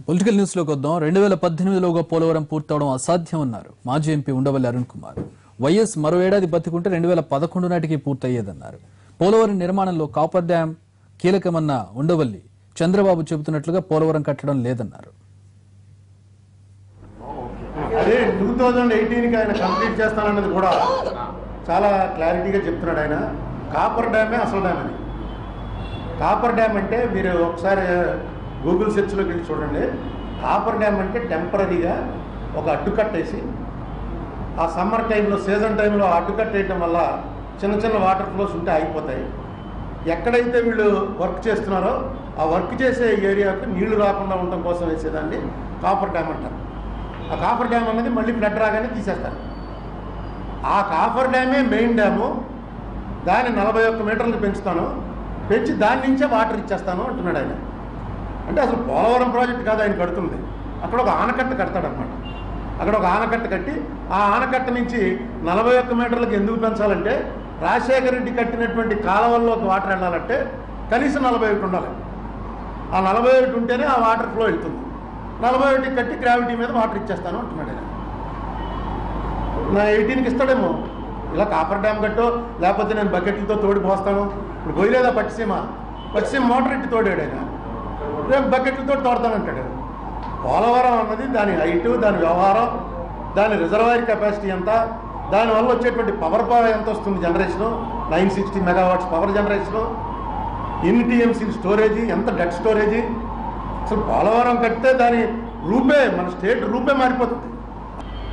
Political news లోకి వద్దాం. 2018లోగా పోలవరం పూర్తవడం అసాధ్యమన్నారు మాజీ ఎంపీ ఉండవల్లి అరుణ్ కుమార్. వైఎస్ మరో ఏడాది బతికుంటే 2011 నాటికి పూర్తయ్యేదన్నారు. పోలవరం నిర్మాణంలో కాపర్ డ్యాం కీలకమన్న ఉండవల్లి చంద్రబాబు చెబుతున్నట్లుగా పోలవరం కట్టడం లేదన్నారు. అదే 2018కి ఆయన కంప్లీట్ చేస్తానన్నది కూడా చాలా క్లారిటీగా చెప్తున్నాడు ఆయన. కాపర్ డ్యామే అసలు డ్యామ్ అని. కాపర్ డ్యామ్ అంటే మీరు ఒకసారి గూగుల్ సెర్చ్లోకి వెళ్ళి చూడండి. కాపర్ డ్యామ్ అంటే టెంపరీగా ఒక అడ్డుకట్టేసి ఆ సమ్మర్ టైంలో సీజన్ టైంలో అడ్డుకట్ట వేయటం వల్ల చిన్న చిన్న వాటర్ ఫ్లోస్ ఉంటే ఆగిపోతాయి. ఎక్కడైతే వీళ్ళు వర్క్ చేస్తున్నారో ఆ వర్క్ చేసే ఏరియాకు నీళ్లు రాకుండా ఉండటం కోసం వేసేదాన్ని కాపర్ డ్యామ్ అంటారు. ఆ కాపర్ డ్యామ్ అనేది మళ్ళీ ఫ్లడ్ రాగానే తీసేస్తారు. ఆ కాపర్ డ్యామే మెయిన్ డ్యాము. దాన్ని 41 మీటర్లకు పెంచుతాను, పెంచి దాని నుంచే వాటర్ ఇచ్చేస్తాను అంటున్నాడు ఆయన. అంటే అసలు పోలవరం ప్రాజెక్ట్ కాదు ఆయన కడుతుంది, అక్కడ ఒక ఆనకట్ట కడతాడనమాట. అక్కడ ఒక ఆనకట్ట కట్టి ఆ ఆనకట్ట నుంచి 41 మీటర్లకు ఎందుకు పెంచాలంటే రాజశేఖర రెడ్డి కట్టినటువంటి కాలువల్లోకి వాటర్ వెళ్ళాలంటే కనీసం 41 ఉండాలి. ఆ 41 ఉంటేనే ఆ వాటర్ ఫ్లో వెళ్తుంది. 41 కట్టి గ్రావిటీ మీద వాటర్ ఇచ్చేస్తాను అంటున్నాడు ఆయన. నా 18కి ఇస్తాడేమో. ఇలా కాపర్ డ్యామ్ కట్టో లేకపోతే నేను బకెట్లతో తోడి పోస్తాను. ఇప్పుడు పోయలేదా పట్టిసీమ మోటార్ ఎట్టి తోడాడు ఆయన. రేపు బకెట్లతో తోడతానంటాడు. పోలవరం అన్నది దాని హైటు, దాని వ్యవహారం, దాని రిజర్వాయర్ కెపాసిటీ ఎంత, దానివల్ల వచ్చేటువంటి పవర్ ఎంత వస్తుంది జనరేషను, 960 మెగావాట్స్ పవర్ జనరేషను, ఎన్ని టీఎంసీ స్టోరేజీ, ఎంత డెట్ స్టోరేజీ. అసలు పోలవరం కడితే దాని రూపే, మన స్టేట్ రూపే మారిపోతుంది.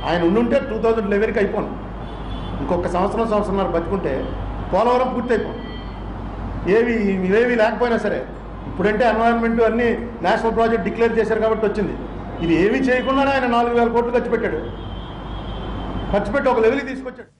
ఆయన ఉండుంటే 2011కి అయిపోను. ఇంకొక సంవత్సరంన్నర బతుకుంటే పోలవరం పూర్తి అయిపోను. ఇవేవి లేకపోయినా సరే. ఇప్పుడంటే ఎన్వైరన్మెంట్ అన్ని నేషనల్ ప్రాజెక్ట్ డిక్లేర్ చేశారు కాబట్టి వచ్చింది. ఇది ఏమీ చేయకుండానే ఆయన 4000 కోట్లు ఖర్చు పెట్టి ఒక లెవెల్కి తీసుకొచ్చాడు.